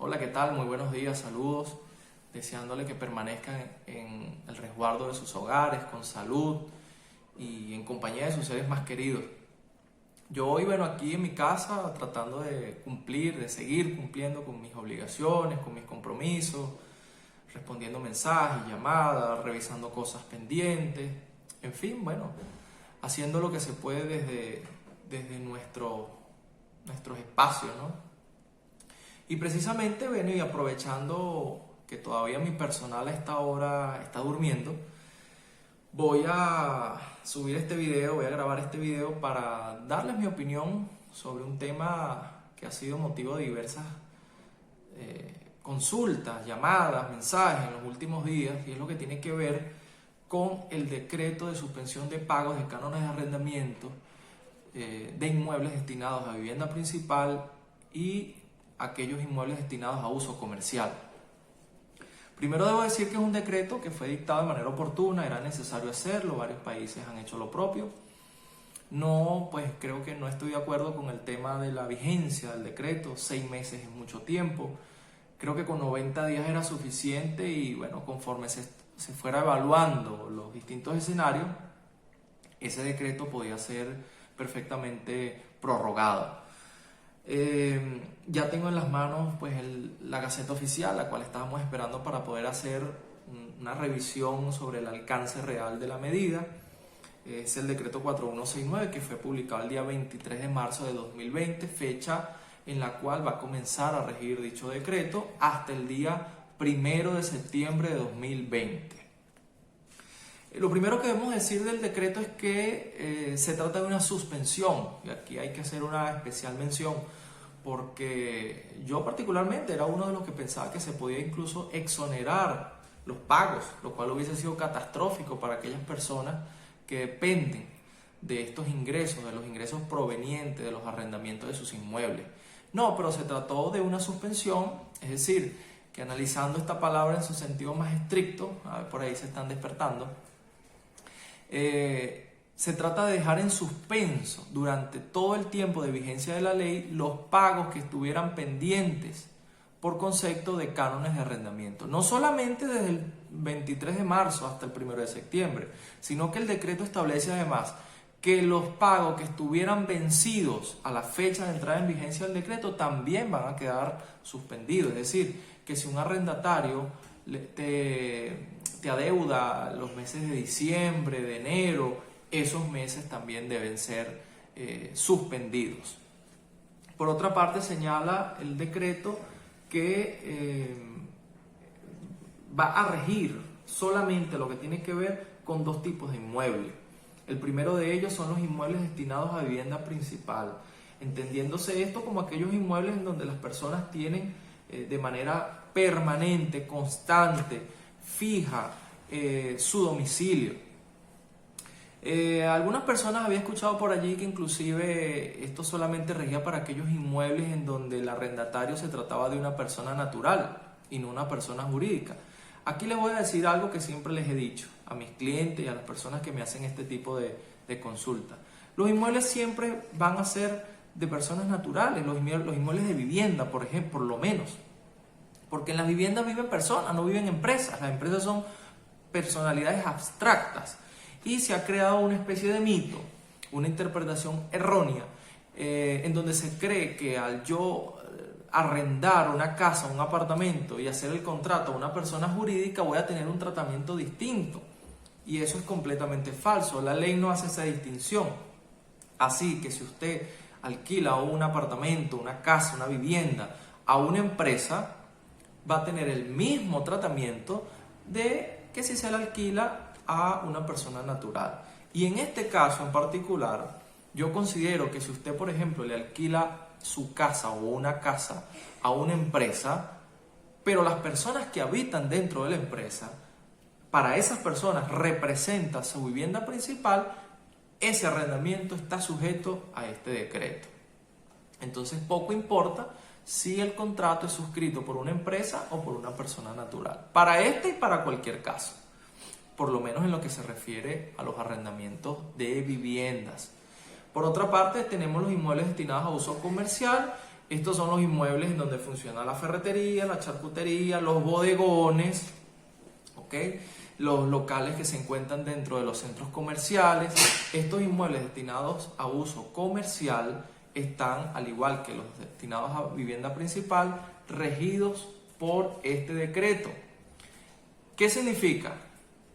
Hola, ¿qué tal? Muy buenos días, saludos. Deseándole que permanezcan en el resguardo de sus hogares, con salud y en compañía de sus seres más queridos. Yo hoy, aquí en mi casa tratando de cumplir, de seguir cumpliendo con mis obligaciones, con mis compromisos, respondiendo mensajes, llamadas, revisando cosas pendientes, en fin, haciendo lo que se puede desde nuestros espacios, ¿no? Y precisamente, y aprovechando que todavía mi personal a esta hora está durmiendo, voy a subir este video, voy a grabar este video para darles mi opinión sobre un tema que ha sido motivo de diversas consultas, llamadas, mensajes en los últimos días, y es lo que tiene que ver con el decreto de suspensión de pagos de cánones de arrendamiento de inmuebles destinados a vivienda principal y aquellos inmuebles destinados a uso comercial. Primero debo decir que es un decreto que fue dictado de manera oportuna, era necesario hacerlo, varios países han hecho lo propio. Creo que no estoy de acuerdo con el tema de la vigencia del decreto, 6 meses es mucho tiempo. Creo que con 90 días era suficiente y conforme se fuera evaluando los distintos escenarios, ese decreto podía ser perfectamente prorrogado. Ya tengo en las manos la Gaceta Oficial, la cual estábamos esperando para poder hacer una revisión sobre el alcance real de la medida. Es el decreto 4169 que fue publicado el día 23 de marzo de 2020, fecha en la cual va a comenzar a regir dicho decreto hasta el día 1 de septiembre de 2020. Lo primero que debemos decir del decreto es que se trata de una suspensión, y aquí hay que hacer una especial mención, porque yo particularmente era uno de los que pensaba que se podía incluso exonerar los pagos, lo cual hubiese sido catastrófico para aquellas personas que dependen de estos ingresos, de los ingresos provenientes de los arrendamientos de sus inmuebles. No, pero se trató de una suspensión, es decir, que analizando esta palabra en su sentido más estricto, a ver, por ahí se están despertando, se trata de dejar en suspenso durante todo el tiempo de vigencia de la ley los pagos que estuvieran pendientes por concepto de cánones de arrendamiento. No solamente desde el 23 de marzo hasta el 1 de septiembre, sino que el decreto establece además que los pagos que estuvieran vencidos a la fecha de entrada en vigencia del decreto también van a quedar suspendidos. Es decir, que si un arrendatario te adeuda los meses de diciembre, de enero, esos meses también deben ser suspendidos. Por otra parte, señala el decreto que va a regir solamente lo que tiene que ver con 2 tipos de inmuebles. El primero de ellos son los inmuebles destinados a vivienda principal, entendiéndose esto como aquellos inmuebles en donde las personas tienen de manera permanente, constante, fija, su domicilio. Algunas personas había escuchado por allí que inclusive esto solamente regía para aquellos inmuebles en donde el arrendatario se trataba de una persona natural y no una persona jurídica. Aquí les voy a decir algo que siempre les he dicho a mis clientes y a las personas que me hacen este tipo de consulta. Los inmuebles siempre van a ser de personas naturales, los inmuebles de vivienda, por ejemplo, por lo menos. Porque en las viviendas viven personas, no viven empresas. Las empresas son personalidades abstractas. Y se ha creado una especie de mito, una interpretación errónea, en donde se cree que al yo arrendar una casa, un apartamento y hacer el contrato a una persona jurídica voy a tener un tratamiento distinto. Y eso es completamente falso. La ley no hace esa distinción. Así que si usted alquila un apartamento, una casa, una vivienda a una empresa, va a tener el mismo tratamiento de que si se la alquila a una persona natural. Y en este caso en particular, yo considero que si usted, por ejemplo, le alquila su casa o una casa a una empresa, pero las personas que habitan dentro de la empresa, para esas personas representa su vivienda principal, ese arrendamiento está sujeto a este decreto. Entonces poco importa si el contrato es suscrito por una empresa o por una persona natural, para este y para cualquier caso, por lo menos en lo que se refiere a los arrendamientos de viviendas. Por otra parte, tenemos los inmuebles destinados a uso comercial, Estos son los inmuebles en donde funciona la ferretería, la charcutería, los bodegones, ¿ok? Los locales que se encuentran dentro de los centros comerciales. Estos inmuebles destinados a uso comercial están, al igual que los destinados a vivienda principal, regidos por este decreto. ¿Qué significa?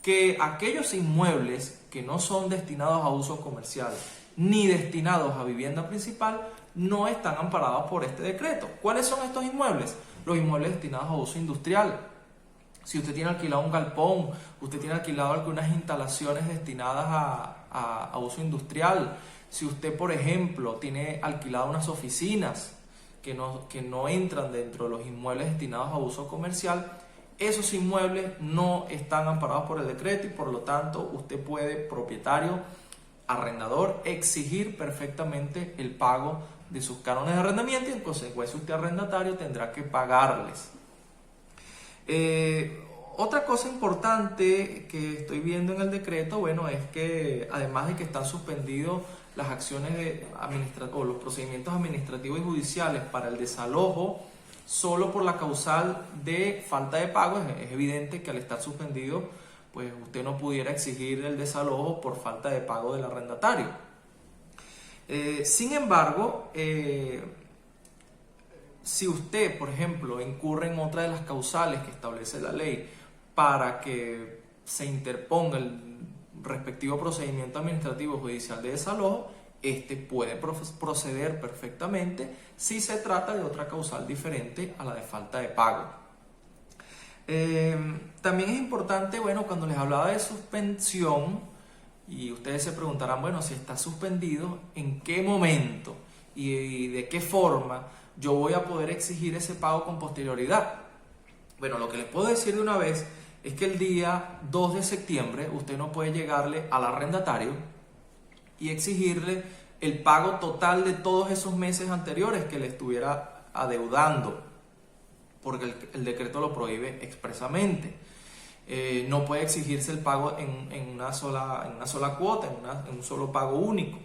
Que aquellos inmuebles que no son destinados a uso comercial ni destinados a vivienda principal no están amparados por este decreto. ¿Cuáles son estos inmuebles? Los inmuebles destinados a uso industrial. Si usted tiene alquilado un galpón, usted tiene alquilado algunas instalaciones destinadas a uso industrial. Si usted, por ejemplo, tiene alquilado unas oficinas que no entran dentro de los inmuebles destinados a uso comercial, esos inmuebles no están amparados por el decreto y por lo tanto usted puede, propietario, arrendador, exigir perfectamente el pago de sus cánones de arrendamiento y en consecuencia usted, arrendatario, tendrá que pagarles. Otra cosa importante que estoy viendo en el decreto, bueno, es que además de que están suspendidos las acciones o los procedimientos administrativos y judiciales para el desalojo solo por la causal de falta de pago, es evidente que al estar suspendido, pues usted no pudiera exigir el desalojo por falta de pago del arrendatario. Sin embargo, si usted, por ejemplo, incurre en otra de las causales que establece la ley para que se interponga el respectivo procedimiento administrativo judicial de desalojo, este puede proceder perfectamente si se trata de otra causal diferente a la de falta de pago. También es importante, bueno, cuando les hablaba de suspensión, y ustedes se preguntarán, bueno, si está suspendido, ¿en qué momento y de qué forma yo voy a poder exigir ese pago con posterioridad? Bueno, lo que les puedo decir de una vez es que el día 2 de septiembre usted no puede llegarle al arrendatario y exigirle el pago total de todos esos meses anteriores que le estuviera adeudando, porque el decreto lo prohíbe expresamente. No puede exigirse el pago en una sola cuota, en un solo pago único.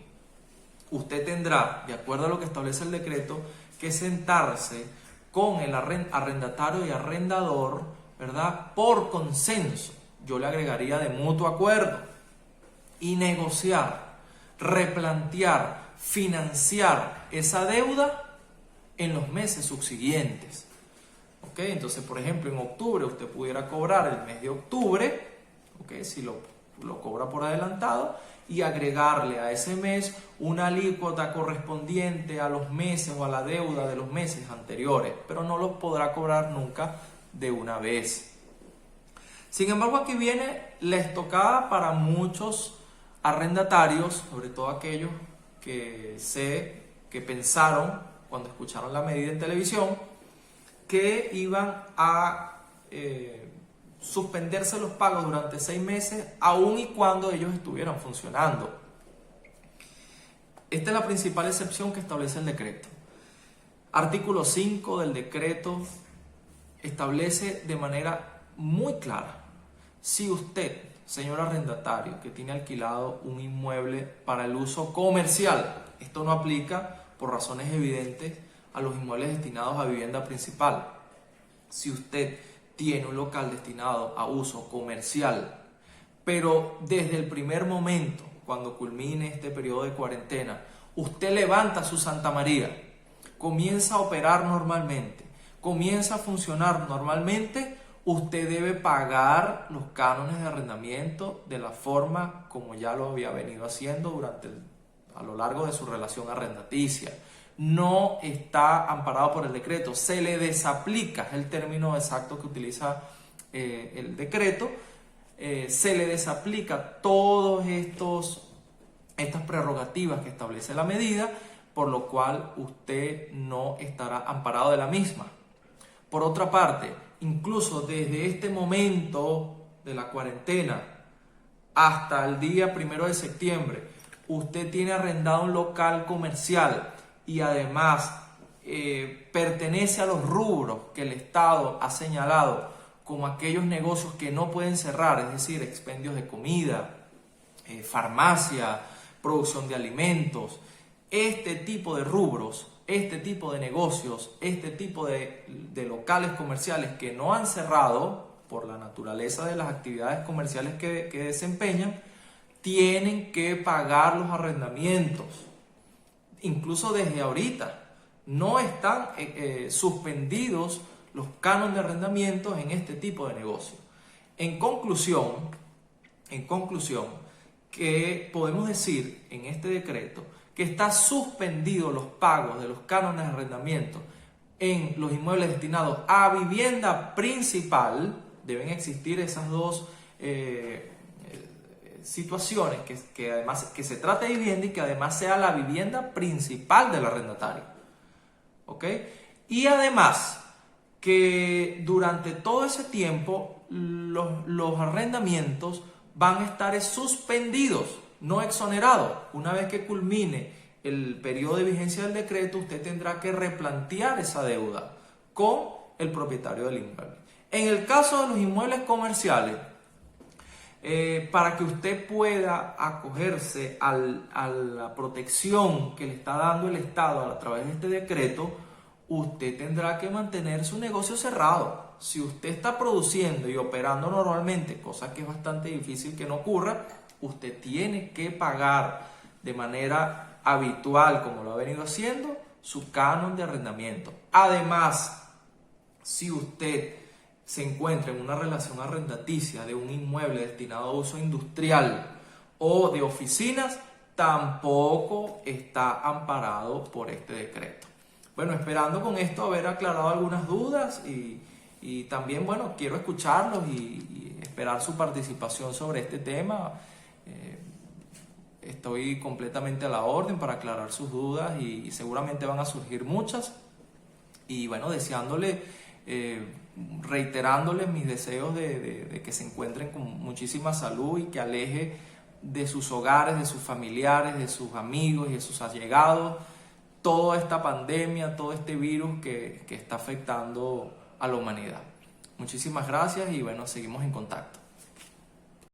Usted tendrá, de acuerdo a lo que establece el decreto, que sentarse con el arrendatario y arrendador, ¿verdad?, por consenso. Yo le agregaría de mutuo acuerdo, y negociar, replantear, financiar esa deuda en los meses subsiguientes. ¿Ok? Entonces, por ejemplo, en octubre usted pudiera cobrar el mes de octubre, ¿ok?, si lo cobra por adelantado, y agregarle a ese mes una alícuota correspondiente a los meses o a la deuda de los meses anteriores, pero no lo podrá cobrar nunca de una vez. Sin embargo, aquí viene la estocada para muchos arrendatarios, sobre todo aquellos que pensaron cuando escucharon la medida en televisión que iban a suspenderse los pagos durante 6 meses, aun y cuando ellos estuvieran funcionando. Esta es la principal excepción que establece el decreto. Artículo 5 del decreto establece de manera muy clara: si usted, señor arrendatario, que tiene alquilado un inmueble para el uso comercial, esto no aplica por razones evidentes a los inmuebles destinados a vivienda principal. Si usted tiene un local destinado a uso comercial, pero desde el primer momento, cuando culmine este periodo de cuarentena, usted levanta su Santa María, comienza a operar normalmente, comienza a funcionar normalmente, usted debe pagar los cánones de arrendamiento de la forma como ya lo había venido haciendo a lo largo de su relación arrendaticia. No está amparado por el decreto, se le desaplica, es el término exacto que utiliza el decreto, se le desaplica todas estas prerrogativas que establece la medida, por lo cual usted no estará amparado de la misma. Por otra parte, incluso desde este momento de la cuarentena hasta el día 1 de septiembre, usted tiene arrendado un local comercial y además pertenece a los rubros que el Estado ha señalado como aquellos negocios que no pueden cerrar, es decir, expendios de comida, farmacia, producción de alimentos. Este tipo de rubros este tipo de negocios, este tipo de locales comerciales que no han cerrado por la naturaleza de las actividades comerciales que desempeñan, tienen que pagar los arrendamientos. Incluso desde ahorita no están suspendidos los cánones de arrendamientos en este tipo de negocio. En conclusión, que podemos decir en este decreto que está suspendido los pagos de los cánones de arrendamiento en los inmuebles destinados a vivienda principal. Deben existir esas dos situaciones, que además que se trate de vivienda y que además sea la vivienda principal del arrendatario. ¿Ok? Y además que durante todo ese tiempo los arrendamientos van a estar suspendidos, no exonerados. Una vez que culmine el periodo de vigencia del decreto, usted tendrá que replantear esa deuda con el propietario del inmueble. En el caso de los inmuebles comerciales, para que usted pueda acogerse a la protección que le está dando el Estado a través de este decreto, usted tendrá que mantener su negocio cerrado. Si usted está produciendo y operando normalmente, cosa que es bastante difícil que no ocurra, usted tiene que pagar de manera habitual, como lo ha venido haciendo, su canon de arrendamiento. Además, si usted se encuentra en una relación arrendaticia de un inmueble destinado a uso industrial o de oficinas, tampoco está amparado por este decreto. Bueno, esperando con esto haber aclarado algunas dudas y también, bueno, quiero escucharlos y esperar su participación sobre este tema. Estoy completamente a la orden para aclarar sus dudas y seguramente van a surgir muchas. Y bueno, deseándole, reiterándoles mis deseos de que se encuentren con muchísima salud y que aleje de sus hogares, de sus familiares, de sus amigos y de sus allegados toda esta pandemia, todo este virus que está afectando a la humanidad. Muchísimas gracias y bueno, seguimos en contacto.